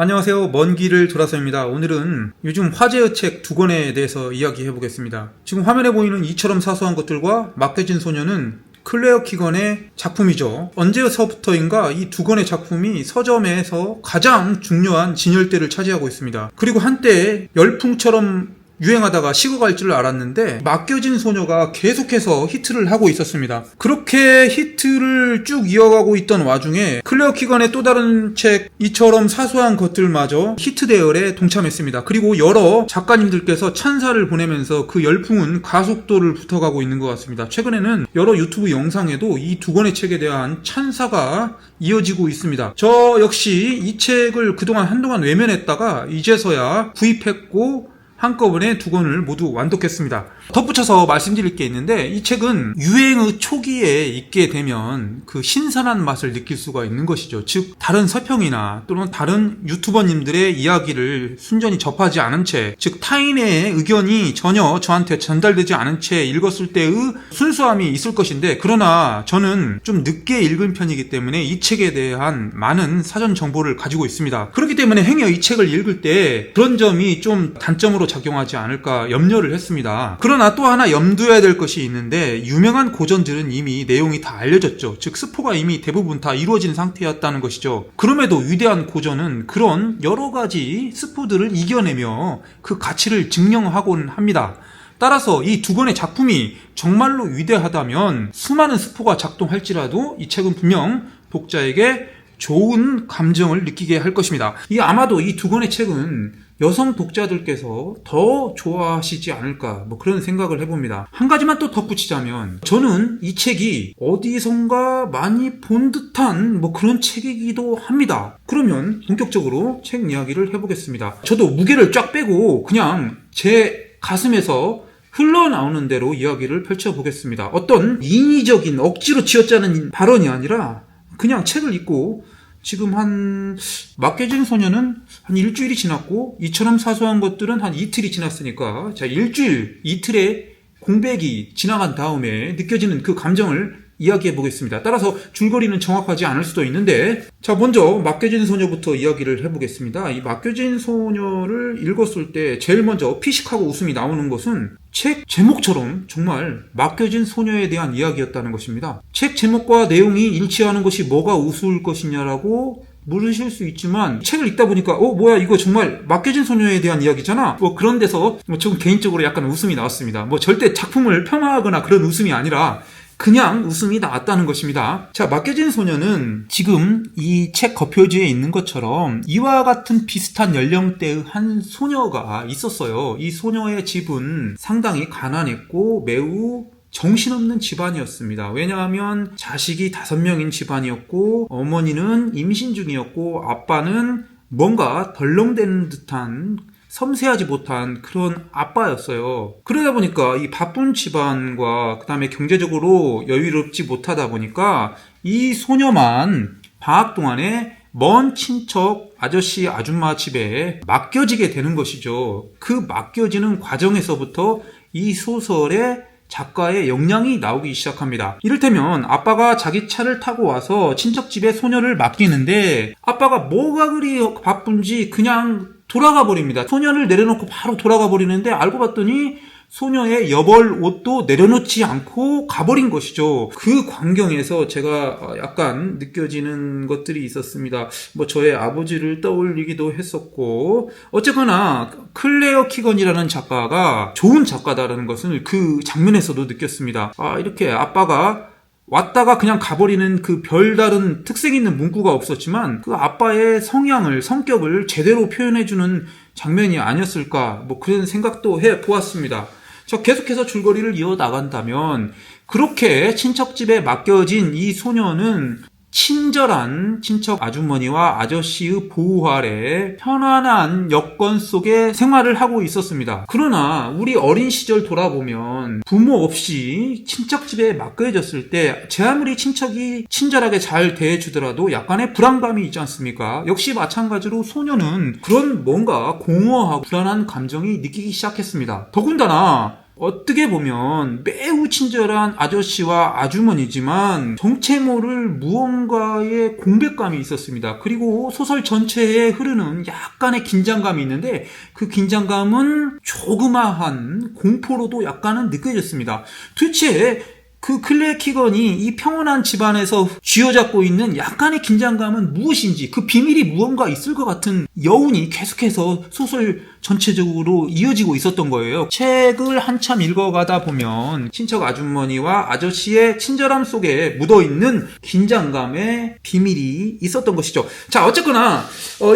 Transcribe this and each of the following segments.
안녕하세요. 먼 길을 돌아서입니다. 오늘은 요즘 화제의 책 두 권에 대해서 이야기해 보겠습니다. 지금 화면에 보이는 이처럼 사소한 것들과 맡겨진 소녀는 클레어 키건의 작품이죠. 언제서부터인가 이 두 권의 작품이 서점에서 가장 중요한 진열대를 차지하고 있습니다. 그리고 한때 열풍처럼 유행하다가 식어갈 줄 알았는데 맡겨진 소녀가 계속해서 히트를 하고 있었습니다. 그렇게 히트를 쭉 이어가고 있던 와중에 클레어 키건의 또 다른 책 이처럼 사소한 것들마저 히트 대열에 동참했습니다. 그리고 여러 작가님들께서 찬사를 보내면서 그 열풍은 가속도를 붙어가고 있는 것 같습니다. 최근에는 여러 유튜브 영상에도 이 두 권의 책에 대한 찬사가 이어지고 있습니다. 저 역시 이 책을 그동안 한동안 외면했다가 이제서야 구입했고 한꺼번에 두 권을 모두 완독했습니다. 덧붙여서 말씀드릴 게 있는데 이 책은 유행의 초기에 읽게 되면 그 신선한 맛을 느낄 수가 있는 것이죠. 즉 다른 서평이나 또는 다른 유튜버님들의 이야기를 순전히 접하지 않은 채, 즉 타인의 의견이 전혀 저한테 전달되지 않은 채 읽었을 때의 순수함이 있을 것인데, 그러나 저는 좀 늦게 읽은 편이기 때문에 이 책에 대한 많은 사전 정보를 가지고 있습니다. 그렇기 때문에 행여 이 책을 읽을 때 그런 점이 좀 단점으로 작용하지 않을까 염려를 했습니다. 그러나 또 하나 염두해야 될 것이 있는데, 유명한 고전들은 이미 내용이 다 알려졌죠. 즉 스포가 이미 대부분 다 이루어진 상태였다는 것이죠. 그럼에도 위대한 고전은 그런 여러 가지 스포들을 이겨내며 그 가치를 증명하곤 합니다. 따라서 이 두 권의 작품이 정말로 위대하다면 수많은 스포가 작동할지라도 이 책은 분명 독자에게 좋은 감정을 느끼게 할 것입니다. 아마도 이 두 권의 책은 여성 독자들께서 더 좋아하시지 않을까, 그런 생각을 해봅니다. 한 가지만 또 덧붙이자면, 저는 이 책이 어디선가 많이 본 듯한 그런 책이기도 합니다. 그러면 본격적으로 책 이야기를 해보겠습니다. 저도 무게를 쫙 빼고 그냥 제 가슴에서 흘러나오는 대로 이야기를 펼쳐보겠습니다. 어떤 인위적인 억지로 쥐어짜는 발언이 아니라 그냥 책을 읽고, 지금 맡겨진 소녀는 한 일주일이 지났고 이처럼 사소한 것들은 한 이틀이 지났으니까, 자, 이틀의 공백이 지나간 다음에 느껴지는 그 감정을 이야기해 보겠습니다. 따라서 줄거리는 정확하지 않을 수도 있는데, 자, 먼저 맡겨진 소녀부터 이야기를 해보겠습니다. 이 맡겨진 소녀를 읽었을 때 제일 먼저 피식하고 웃음이 나오는 것은 책 제목처럼 정말 맡겨진 소녀에 대한 이야기였다는 것입니다. 책 제목과 내용이 일치하는 것이 뭐가 우스울 것이냐라고 물으실 수 있지만, 책을 읽다 보니까 뭐야, 이거 정말 맡겨진 소녀에 대한 이야기잖아. 그런 데서 좀 개인적으로 약간 웃음이 나왔습니다. 절대 작품을 폄하하거나 그런 웃음이 아니라 그냥 웃음이 나왔다는 것입니다. 자, 맡겨진 소녀는 지금 이 책 겉표지에 있는 것처럼 이와 같은 비슷한 연령대의 한 소녀가 있었어요. 이 소녀의 집은 상당히 가난했고 매우 정신없는 집안이었습니다. 왜냐하면 자식이 5명인 집안이었고, 어머니는 임신 중이었고, 아빠는 뭔가 덜렁대는 듯한 섬세하지 못한 그런 아빠였어요. 그러다 보니까 이 바쁜 집안과 그 다음에 경제적으로 여유롭지 못하다 보니까 이 소녀만 방학 동안에 먼 친척 아저씨 아줌마 집에 맡겨지게 되는 것이죠. 그 맡겨지는 과정에서부터 이 소설의 작가의 역량이 나오기 시작합니다. 이를테면 아빠가 자기 차를 타고 와서 친척집에 소녀를 맡기는데, 아빠가 뭐가 그리 바쁜지 그냥 돌아가 버립니다. 소녀를 내려놓고 바로 돌아가 버리는데, 알고 봤더니 소녀의 여벌 옷도 내려놓지 않고 가버린 것이죠. 그 광경에서 제가 약간 느껴지는 것들이 있었습니다. 저의 아버지를 떠올리기도 했었고, 어쨌거나 클레어 키건이라는 작가가 좋은 작가다라는 것을 그 장면에서도 느꼈습니다. 이렇게 아빠가 왔다가 그냥 가버리는 그 별다른 특색 있는 문구가 없었지만 그 아빠의 성격을 제대로 표현해주는 장면이 아니었을까, 그런 생각도 해보았습니다. 자, 계속해서 줄거리를 이어나간다면, 그렇게 친척집에 맡겨진 이 소녀는 친절한 친척 아주머니와 아저씨의 보호 아래 편안한 여건 속에 생활을 하고 있었습니다. 그러나 우리 어린 시절 돌아보면 부모 없이 친척집에 맡겨졌을 때 제 아무리 친척이 친절하게 잘 대해주더라도 약간의 불안감이 있지 않습니까? 역시 마찬가지로 소녀는 그런 뭔가 공허하고 불안한 감정이 느끼기 시작했습니다. 더군다나 어떻게 보면 매우 친절한 아저씨와 아주머니지만 정체 모를 무언가의 공백감이 있었습니다. 그리고 소설 전체에 흐르는 약간의 긴장감이 있는데 그 긴장감은 조그마한 공포로도 약간은 느껴졌습니다. 도대체 그 클레어 키건이 이 평온한 집안에서 쥐어잡고 있는 약간의 긴장감은 무엇인지, 그 비밀이 무언가 있을 것 같은 여운이 계속해서 소설 전체적으로 이어지고 있었던 거예요. 책을 한참 읽어가다 보면 친척 아주머니와 아저씨의 친절함 속에 묻어있는 긴장감의 비밀이 있었던 것이죠. 자, 어쨌거나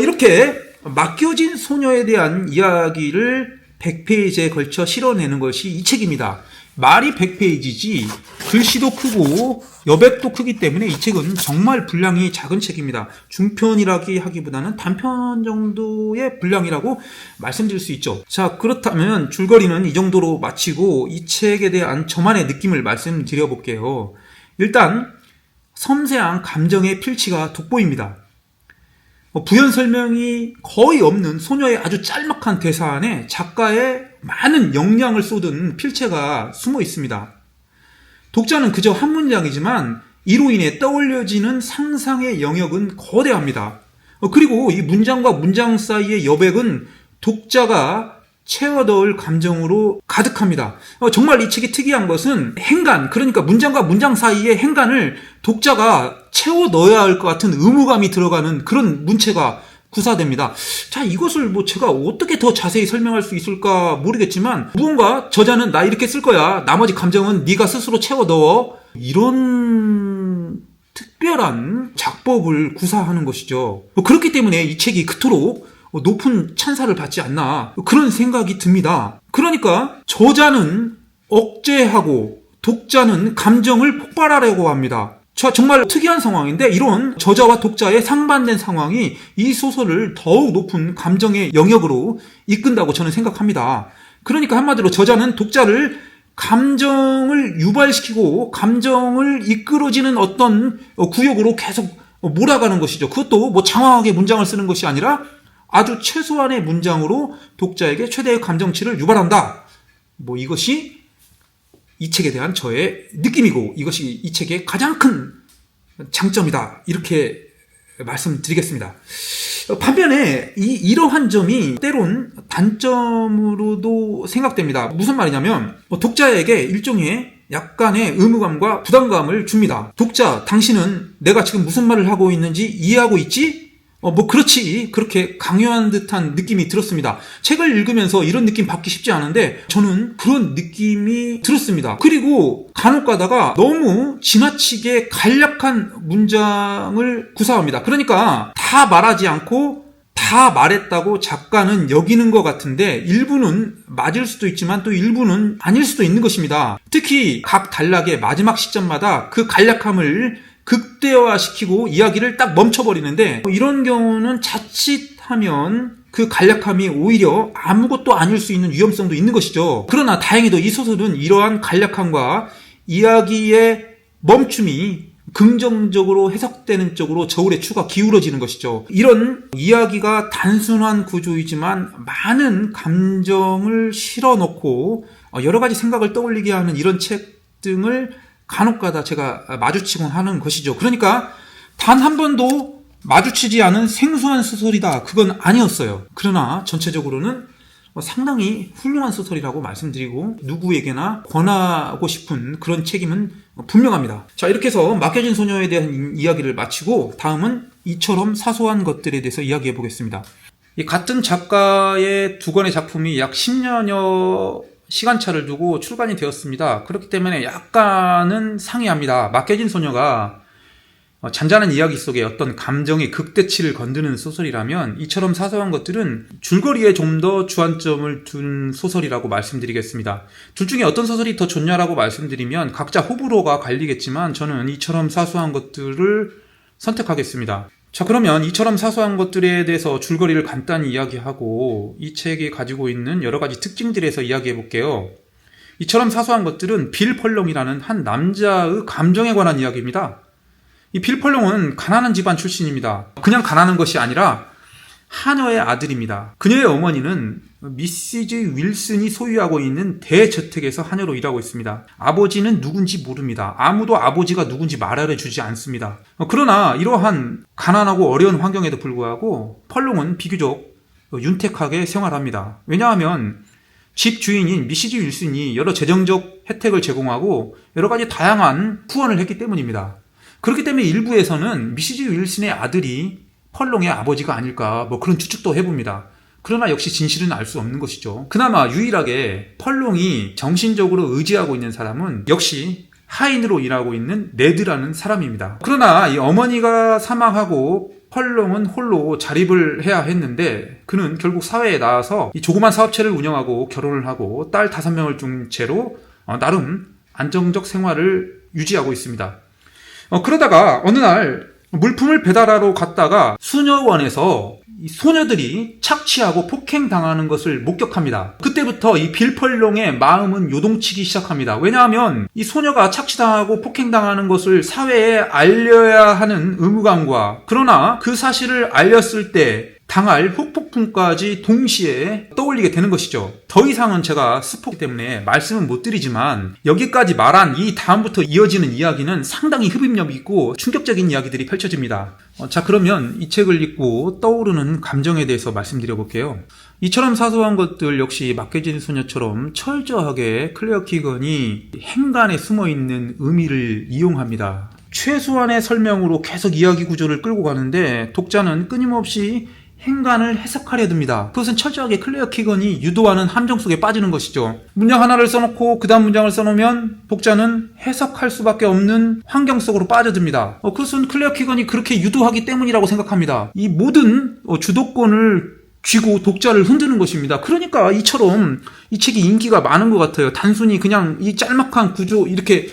이렇게 맡겨진 소녀에 대한 이야기를 100페이지에 걸쳐 실어내는 것이 이 책입니다. 말이 100페이지지 글씨도 크고 여백도 크기 때문에 이 책은 정말 분량이 작은 책입니다. 중편이라기 하기보다는 단편 정도의 분량이라고 말씀드릴 수 있죠. 자, 그렇다면 줄거리는 이 정도로 마치고 이 책에 대한 저만의 느낌을 말씀드려 볼게요. 일단 섬세한 감정의 필치가 돋보입니다. 부연 설명이 거의 없는 소녀의 아주 짤막한 대사 안에 작가의 많은 역량을 쏟은 필체가 숨어 있습니다. 독자는 그저 한 문장이지만 이로 인해 떠올려지는 상상의 영역은 거대합니다. 그리고 이 문장과 문장 사이의 여백은 독자가 채워 넣을 감정으로 가득합니다. 정말 이 책이 특이한 것은 행간, 그러니까 문장과 문장 사이의 행간을 독자가 채워 넣어야 할 것 같은 의무감이 들어가는 그런 문체가 구사됩니다. 자, 이것을 제가 어떻게 더 자세히 설명할 수 있을까 모르겠지만 무언가 저자는 나 이렇게 쓸 거야, 나머지 감정은 네가 스스로 채워 넣어, 이런 특별한 작법을 구사하는 것이죠. 그렇기 때문에 이 책이 그토록 높은 찬사를 받지 않나, 그런 생각이 듭니다. 그러니까 저자는 억제하고 독자는 감정을 폭발하려고 합니다. 정말 특이한 상황인데 이런 저자와 독자의 상반된 상황이 이 소설을 더욱 높은 감정의 영역으로 이끈다고 저는 생각합니다. 그러니까 한마디로 저자는 독자를 감정을 유발시키고 감정을 이끌어지는 어떤 구역으로 계속 몰아가는 것이죠. 그것도 장황하게 문장을 쓰는 것이 아니라 아주 최소한의 문장으로 독자에게 최대의 감정치를 유발한다. 이것이 이 책에 대한 저의 느낌이고 이것이 이 책의 가장 큰 장점이다. 이렇게 말씀드리겠습니다. 반면에 이러한 점이 때론 단점으로도 생각됩니다. 무슨 말이냐면 독자에게 일종의 약간의 의무감과 부담감을 줍니다. 독자, 당신은 내가 지금 무슨 말을 하고 있는지 이해하고 있지? 그렇지. 그렇게 강요한 듯한 느낌이 들었습니다. 책을 읽으면서 이런 느낌 받기 쉽지 않은데 저는 그런 느낌이 들었습니다. 그리고 간혹 가다가 너무 지나치게 간략한 문장을 구사합니다. 그러니까 다 말하지 않고 다 말했다고 작가는 여기는 것 같은데 일부는 맞을 수도 있지만 또 일부는 아닐 수도 있는 것입니다. 특히 각 단락의 마지막 시점마다 그 간략함을 극대화시키고 이야기를 딱 멈춰버리는데 이런 경우는 자칫하면 그 간략함이 오히려 아무것도 아닐 수 있는 위험성도 있는 것이죠. 그러나 다행히도 이 소설은 이러한 간략함과 이야기의 멈춤이 긍정적으로 해석되는 쪽으로 저울의 추가 기울어지는 것이죠. 이런 이야기가 단순한 구조이지만 많은 감정을 실어넣고 여러 가지 생각을 떠올리게 하는 이런 책 등을 간혹가다 제가 마주치곤 하는 것이죠. 그러니까 단 한 번도 마주치지 않은 생소한 소설이다, 그건 아니었어요. 그러나 전체적으로는 상당히 훌륭한 소설이라고 말씀드리고 누구에게나 권하고 싶은 그런 책임은 분명합니다. 자, 이렇게 해서 맡겨진 소녀에 대한 이야기를 마치고 다음은 이처럼 사소한 것들에 대해서 이야기해 보겠습니다. 이 같은 작가의 두 권의 작품이 약 10년여 시간차를 두고 출간이 되었습니다. 그렇기 때문에 약간은 상이합니다. 맡겨진 소녀가 잔잔한 이야기 속에 어떤 감정의 극대치를 건드는 소설이라면 이처럼 사소한 것들은 줄거리에 좀 더 주안점을 둔 소설이라고 말씀드리겠습니다. 둘 중에 어떤 소설이 더 좋냐라고 말씀드리면 각자 호불호가 갈리겠지만 저는 이처럼 사소한 것들을 선택하겠습니다. 자, 그러면 이처럼 사소한 것들에 대해서 줄거리를 간단히 이야기하고 이 책이 가지고 있는 여러 가지 특징들에 대해서 이야기해 볼게요. 이처럼 사소한 것들은 빌 펄롱이라는 한 남자의 감정에 관한 이야기입니다. 이 빌 펄롱은 가난한 집안 출신입니다. 그냥 가난한 것이 아니라 하녀의 아들입니다. 그녀의 어머니는 미시즈 윌슨이 소유하고 있는 대저택에서 하녀로 일하고 있습니다. 아버지는 누군지 모릅니다. 아무도 아버지가 누군지 말해주지 않습니다. 그러나 이러한 가난하고 어려운 환경에도 불구하고 펄롱은 비교적 윤택하게 생활합니다. 왜냐하면 집 주인인 미시즈 윌슨이 여러 재정적 혜택을 제공하고 여러 가지 다양한 후원을 했기 때문입니다. 그렇기 때문에 일부에서는 미시즈 윌슨의 아들이 펄롱의 아버지가 아닐까 그런 추측도 해봅니다. 그러나 역시 진실은 알 수 없는 것이죠. 그나마 유일하게 펄롱이 정신적으로 의지하고 있는 사람은 역시 하인으로 일하고 있는 네드라는 사람입니다. 그러나 이 어머니가 사망하고 펄롱은 홀로 자립을 해야 했는데 그는 결국 사회에 나와서 이 조그만 사업체를 운영하고 결혼을 하고 딸 5명을 둔 채로 나름 안정적 생활을 유지하고 있습니다. 그러다가 어느 날 물품을 배달하러 갔다가 수녀원에서 이 소녀들이 착취하고 폭행당하는 것을 목격합니다. 그때부터 이 빌 펄롱의 마음은 요동치기 시작합니다. 왜냐하면 이 소녀가 착취당하고 폭행당하는 것을 사회에 알려야 하는 의무감과 그러나 그 사실을 알렸을 때 당할 후폭풍까지 동시에 떠올리게 되는 것이죠. 더 이상은 제가 스포기 때문에 말씀은 못 드리지만 여기까지 말한 이 다음부터 이어지는 이야기는 상당히 흡입력 있고 충격적인 이야기들이 펼쳐집니다. 자, 그러면 이 책을 읽고 떠오르는 감정에 대해서 말씀드려 볼게요. 이처럼 사소한 것들 역시 맡겨진 소녀처럼 철저하게 클레어 키건이 행간에 숨어있는 의미를 이용합니다. 최소한의 설명으로 계속 이야기 구조를 끌고 가는데 독자는 끊임없이 행간을 해석하려 듭니다. 그것은 철저하게 클레어 키건이 유도하는 함정 속에 빠지는 것이죠. 문장 하나를 써놓고 그 다음 문장을 써놓으면 독자는 해석할 수밖에 없는 환경 속으로 빠져듭니다. 그것은 클레어 키건이 그렇게 유도하기 때문이라고 생각합니다. 이 모든 주도권을 쥐고 독자를 흔드는 것입니다. 그러니까 이처럼 이 책이 인기가 많은 것 같아요. 단순히 그냥 이 짤막한 구조 이렇게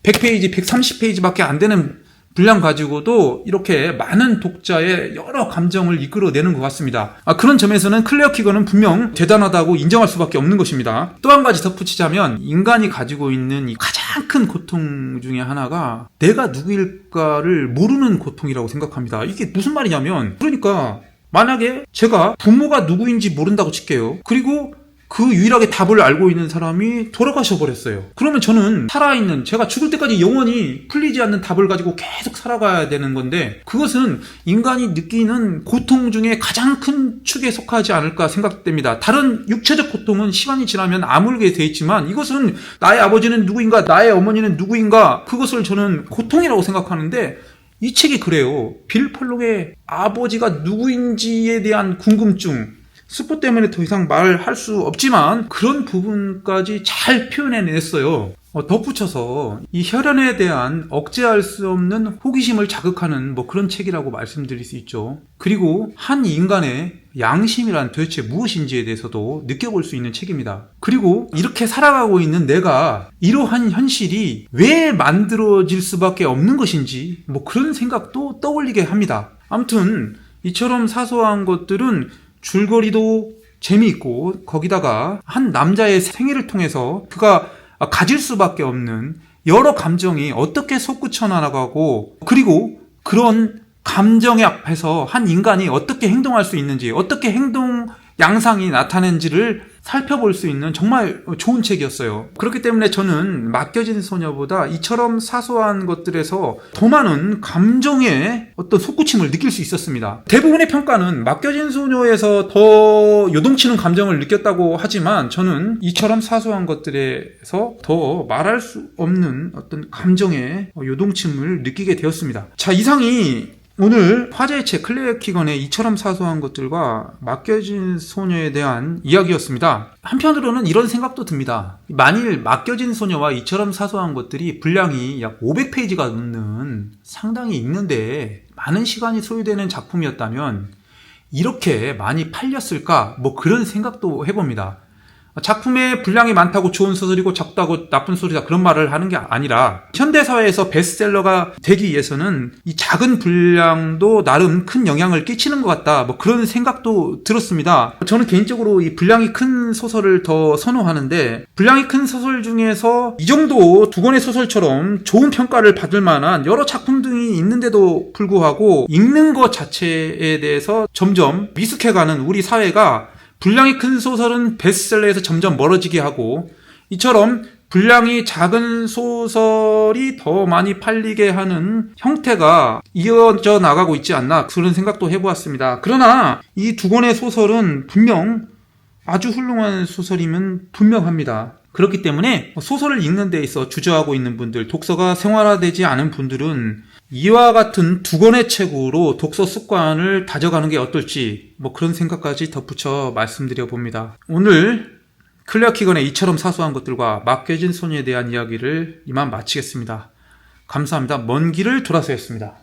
100페이지, 130페이지밖에 안 되는 분량 가지고도 이렇게 많은 독자의 여러 감정을 이끌어내는 것 같습니다. 그런 점에서는 클레어 키건은 분명 대단하다고 인정할 수밖에 없는 것입니다. 또 한 가지 덧붙이자면 인간이 가지고 있는 이 가장 큰 고통 중에 하나가 내가 누구일까를 모르는 고통이라고 생각합니다. 이게 무슨 말이냐면 그러니까 만약에 제가 부모가 누구인지 모른다고 칠게요. 그리고 그 유일하게 답을 알고 있는 사람이 돌아가셔 버렸어요. 그러면 저는 살아있는 제가 죽을 때까지 영원히 풀리지 않는 답을 가지고 계속 살아가야 되는 건데 그것은 인간이 느끼는 고통 중에 가장 큰 축에 속하지 않을까 생각됩니다. 다른 육체적 고통은 시간이 지나면 아물게 돼 있지만 이것은 나의 아버지는 누구인가 나의 어머니는 누구인가 그것을 저는 고통이라고 생각하는데 이 책이 그래요. 빌 펄롱의 아버지가 누구인지에 대한 궁금증 스포 때문에 더 이상 말할 수 없지만 그런 부분까지 잘 표현해냈어요. 덧붙여서 이 혈연에 대한 억제할 수 없는 호기심을 자극하는 그런 책이라고 말씀드릴 수 있죠. 그리고 한 인간의 양심이란 도대체 무엇인지에 대해서도 느껴볼 수 있는 책입니다. 그리고 이렇게 살아가고 있는 내가 이러한 현실이 왜 만들어질 수밖에 없는 것인지 그런 생각도 떠올리게 합니다. 아무튼 이처럼 사소한 것들은 줄거리도 재미있고 거기다가 한 남자의 생애를 통해서 그가 가질 수밖에 없는 여러 감정이 어떻게 솟구쳐 나가고 그리고 그런 감정의 앞에서 한 인간이 어떻게 행동할 수 있는지 어떻게 행동 양상이 나타낸지를 살펴볼 수 있는 정말 좋은 책이었어요. 그렇기 때문에 저는 맡겨진 소녀보다 이처럼 사소한 것들에서 더 많은 감정의 어떤 솟구침을 느낄 수 있었습니다. 대부분의 평가는 맡겨진 소녀에서 더 요동치는 감정을 느꼈다고 하지만 저는 이처럼 사소한 것들에서 더 말할 수 없는 어떤 감정의 요동침을 느끼게 되었습니다. 자, 이상이 오늘 화제의 책 클레어 키건의 이처럼 사소한 것들과 맡겨진 소녀에 대한 이야기였습니다. 한편으로는 이런 생각도 듭니다. 만일 맡겨진 소녀와 이처럼 사소한 것들이 분량이 약 500페이지가 넘는 상당히 읽는데 많은 시간이 소요되는 작품이었다면 이렇게 많이 팔렸을까? 그런 생각도 해봅니다. 작품의 분량이 많다고 좋은 소설이고 적다고 나쁜 소설이다 그런 말을 하는 게 아니라 현대사회에서 베스트셀러가 되기 위해서는 이 작은 분량도 나름 큰 영향을 끼치는 것 같다 그런 생각도 들었습니다. 저는 개인적으로 이 분량이 큰 소설을 더 선호하는데 분량이 큰 소설 중에서 이 정도 두 권의 소설처럼 좋은 평가를 받을 만한 여러 작품들이 있는데도 불구하고 읽는 것 자체에 대해서 점점 미숙해가는 우리 사회가 분량이 큰 소설은 베스트셀러에서 점점 멀어지게 하고, 이처럼 분량이 작은 소설이 더 많이 팔리게 하는 형태가 이어져 나가고 있지 않나, 그런 생각도 해보았습니다. 그러나 이 두 권의 소설은 분명 아주 훌륭한 소설임은 분명합니다. 그렇기 때문에 소설을 읽는 데 있어 주저하고 있는 분들, 독서가 생활화되지 않은 분들은 이와 같은 두 권의 책으로 독서 습관을 다져가는 게 어떨지, 그런 생각까지 덧붙여 말씀드려 봅니다. 오늘 클레어 키건의 이처럼 사소한 것들과 맡겨진 소녀에 대한 이야기를 이만 마치겠습니다. 감사합니다. 먼 길을 돌아서였습니다.